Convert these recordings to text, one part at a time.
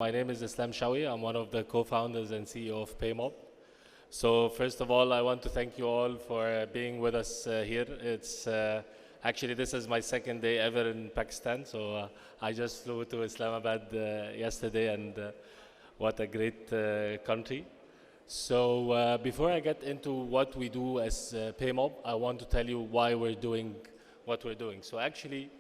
My name is Shawky. I'm one of the co-founders and CEO of Paymob. So first of all, I want to thank you all for being with us here. It's actually this is my second day ever in Pakistan. So I just flew to Islamabad yesterday, and what a great country. So before I get into what we do as Paymob, I want to tell you why we're doing what we're doing. So actually,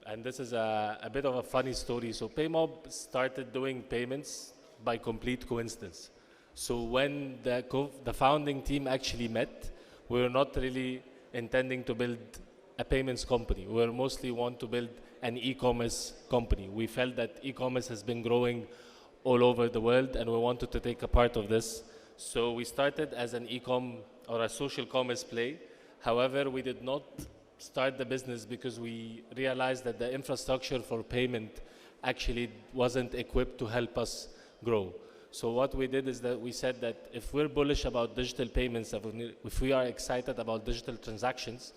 and this is a bit of a funny story. So Paymob started doing payments by complete coincidence. So when the founding team actually met, we were not really intending to build a payments company. We were mostly want to build an e-commerce company. We felt that e-commerce has been growing all over the world, and we wanted to take a part of this. So we started as an e-com or a social commerce play. However, we did not start the business because we realized that the infrastructure for payment actually wasn't equipped to help us grow. So what we did is that we said that if we're bullish about digital payments, if we are excited about digital transactions,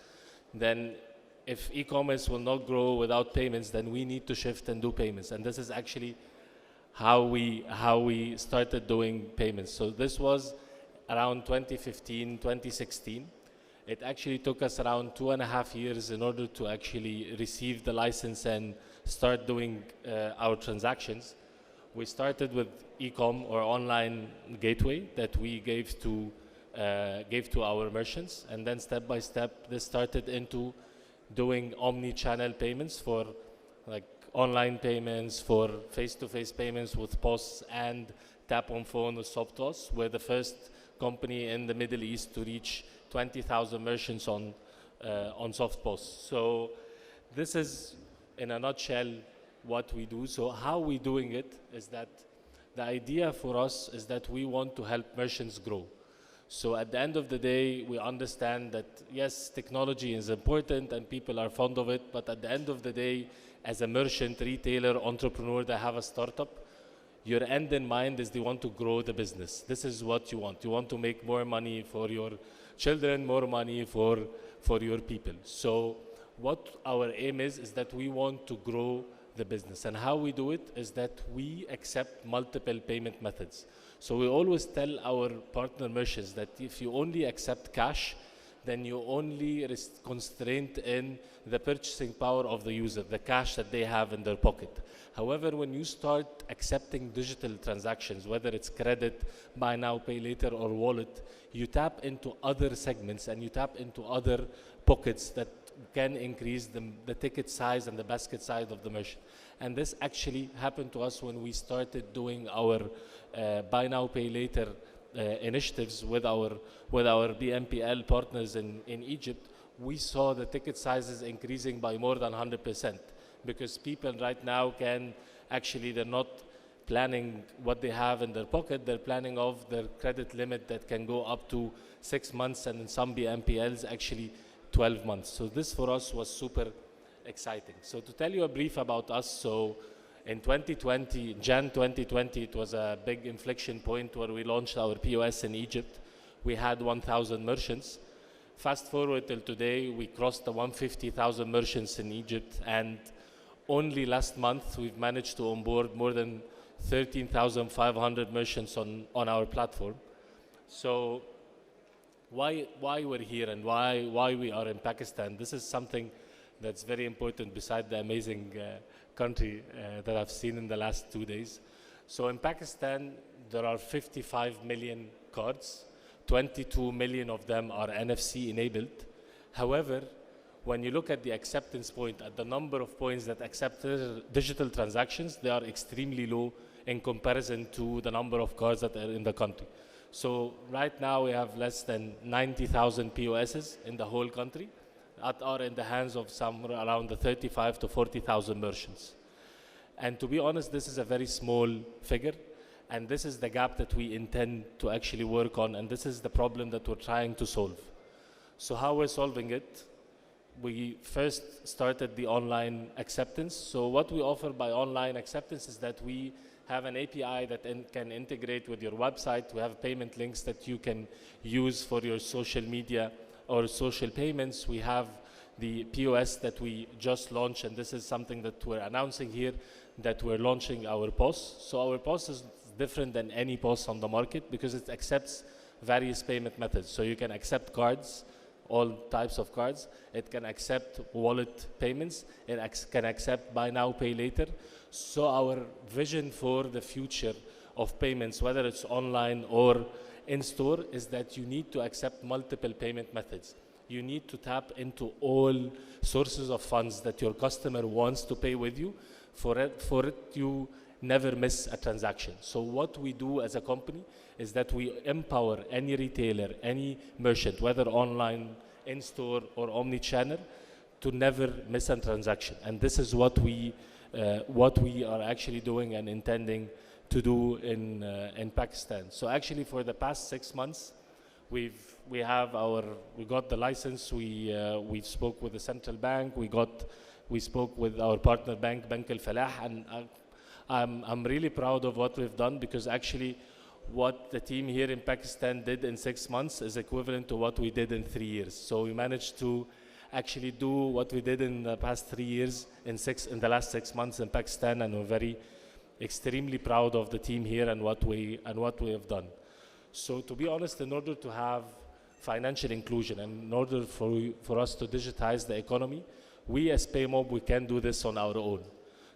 then if e-commerce will not grow without payments, then we need to shift and do payments. And this is actually how we started doing payments. So this was around 2015, 2016. It actually took us around 2.5 years in order to actually receive the license and start doing our transactions. We started with e-com or online gateway that we gave to our merchants, and then step by step this started into doing omni-channel payments for like online payments, for face-to-face payments with POS and tap on phone with SoftPOS. We're the first company in the Middle East to reach 20,000 merchants on SoftPOS. So this is, in a nutshell, what we do. So how we're doing it is that the idea for us is that we want to help merchants grow. So at the end of the day, we understand that, yes, technology is important and people are fond of it, but at the end of the day, as a merchant, retailer, entrepreneur that have a startup, your end in mind is they want to grow the business. This is what you want. You want to make more money for your children, more money for your people. So what our aim is that we want to grow the business. And how we do it is that we accept multiple payment methods. So we always tell our partner merchants that if you only accept cash, then you only constrained in the purchasing power of the user, the cash that they have in their pocket. However, when you start accepting digital transactions, whether it's credit, buy now, pay later, or wallet, you tap into other segments and you tap into other pockets that can increase the ticket size and the basket size of the merchant. And this actually happened to us when we started doing our buy now, pay later initiatives with our BNPL partners in Egypt. We saw the ticket sizes increasing by more than 100%, because people right now can actually, they're not planning what they have in their pocket, they're planning of their credit limit that can go up to 6 months, and in some BNPLs actually 12 months. So this for us was super exciting. So to tell you a brief about us, so in 2020, Jan 2020, it was a big inflection point where we launched our POS in Egypt. We had 1,000 merchants. Fast forward till today, we crossed the 150,000 merchants in Egypt, and only last month we've managed to onboard more than 13,500 merchants on our platform. So why we're here and why we are in Pakistan? This is something that's very important beside the amazing country that I've seen in the last 2 days. So in Pakistan, there are 55 million cards. 22 million of them are NFC enabled. However, when you look at the acceptance point, at the number of points that accept digital transactions, they are extremely low in comparison to the number of cards that are in the country. So right now we have less than 90,000 POSs in the whole country that are in the hands of somewhere around the 35 to 40,000 merchants. And to be honest, this is a very small figure, and this is the gap that we intend to actually work on, and this is the problem that we're trying to solve. So how we're solving it? We first started the online acceptance. So what we offer by online acceptance is that we have an API that can integrate with your website. We have payment links that you can use for your social media or social payments. We have the POS that we just launched, and this is something that we're announcing here, that we're launching our POS. So our POS is different than any POS on the market because it accepts various payment methods. So you can accept cards, all types of cards. It can accept wallet payments. It can accept buy now, pay later. So our vision for the future of payments, whether it's online or in-store, is that you need to accept multiple payment methods. You need to tap into all sources of funds that your customer wants to pay with you for it you never miss a transaction. So what we do as a company is that we empower any retailer, any merchant, whether online, in-store, or omni-channel, to never miss a transaction. And this is what we are actually doing and intending to do in Pakistan. So actually for the past 6 months, we got the license. We spoke with the central bank. We spoke with our partner bank, Bank Al Falah, and I'm really proud of what we've done, because actually what the team here in Pakistan did in 6 months is equivalent to what we did in 3 years. So we managed to actually do what we did in the past 3 years in the last 6 months in Pakistan, and we're extremely proud of the team here and what we have done. So to be honest, in order to have financial inclusion and in order for us to digitize the economy, we as Paymob, we can do this on our own.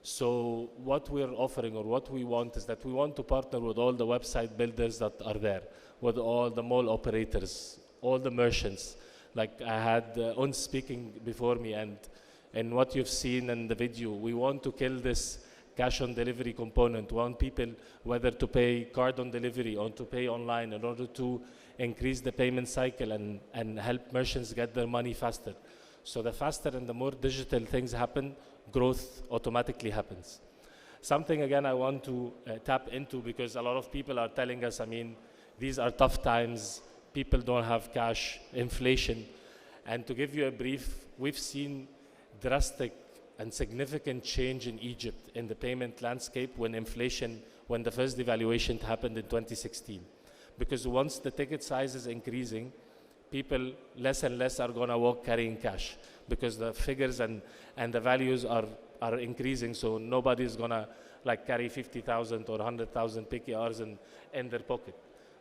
So what we're offering, or what we want, is that we want to partner with all the website builders that are there, with all the mall operators, all the merchants. Like I had Uns speaking before me, and what you've seen in the video, we want to kill this cash on delivery component. We want people, whether to pay card on delivery or to pay online, in order to increase the payment cycle and help merchants get their money faster. So the faster and the more digital things happen, growth automatically happens. Something again I want to tap into, because a lot of people are telling us, I mean, these are tough times, people don't have cash, inflation. And to give you a brief, we've seen drastic and significant change in Egypt in the payment landscape when the first devaluation happened in 2016. Because once the ticket size is increasing, people less and less are going to walk carrying cash, because the figures and the values are increasing. So nobody's going to carry 50,000 or 100,000 PKRs in their pocket.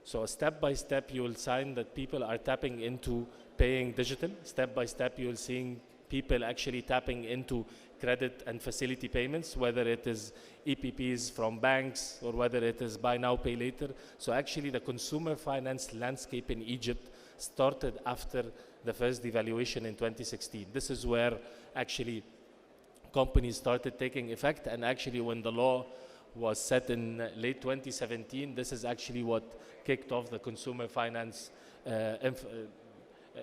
So step by step, you will find that people are tapping into paying digital. Step by step, you will seeing people actually tapping into credit and facility payments, whether it is EPPs from banks or whether it is buy now, pay later. So actually the consumer finance landscape in Egypt started after the first devaluation in 2016. This is where actually companies started taking effect, and actually when the law was set in late 2017, this is actually what kicked off the consumer finance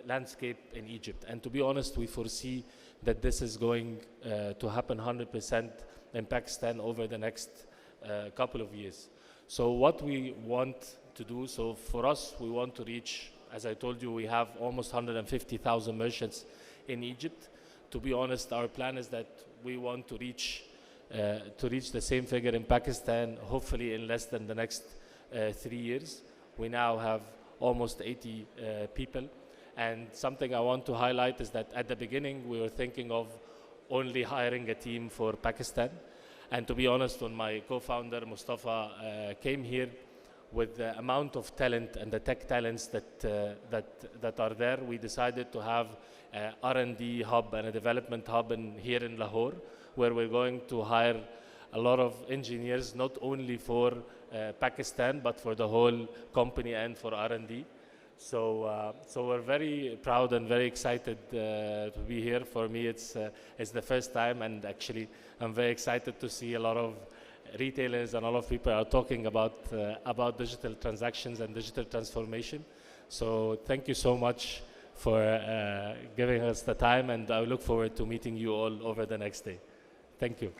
landscape in Egypt. And to be honest, we foresee that this is going to happen 100% in Pakistan over the next couple of years. So what we want to do, so for us, we want to reach, as I told you, we have almost 150,000 merchants in Egypt. To be honest, our plan is that we want to reach the same figure in Pakistan, hopefully in less than the next 3 years. We now have almost 80 people. And something I want to highlight is that at the beginning, we were thinking of only hiring a team for Pakistan. And to be honest, when my co-founder, Mustafa, came here, with the amount of talent and the tech talents that are there, we decided to have an R&D hub and a development hub here in Lahore, where we're going to hire a lot of engineers, not only for Pakistan, but for the whole company and for R&D. So we're very proud and very excited to be here. For me, it's the first time, and actually I'm very excited to see a lot of retailers and a lot of people are talking about digital transactions and digital transformation. So thank you so much for giving us the time, and I look forward to meeting you all over the next day. Thank you.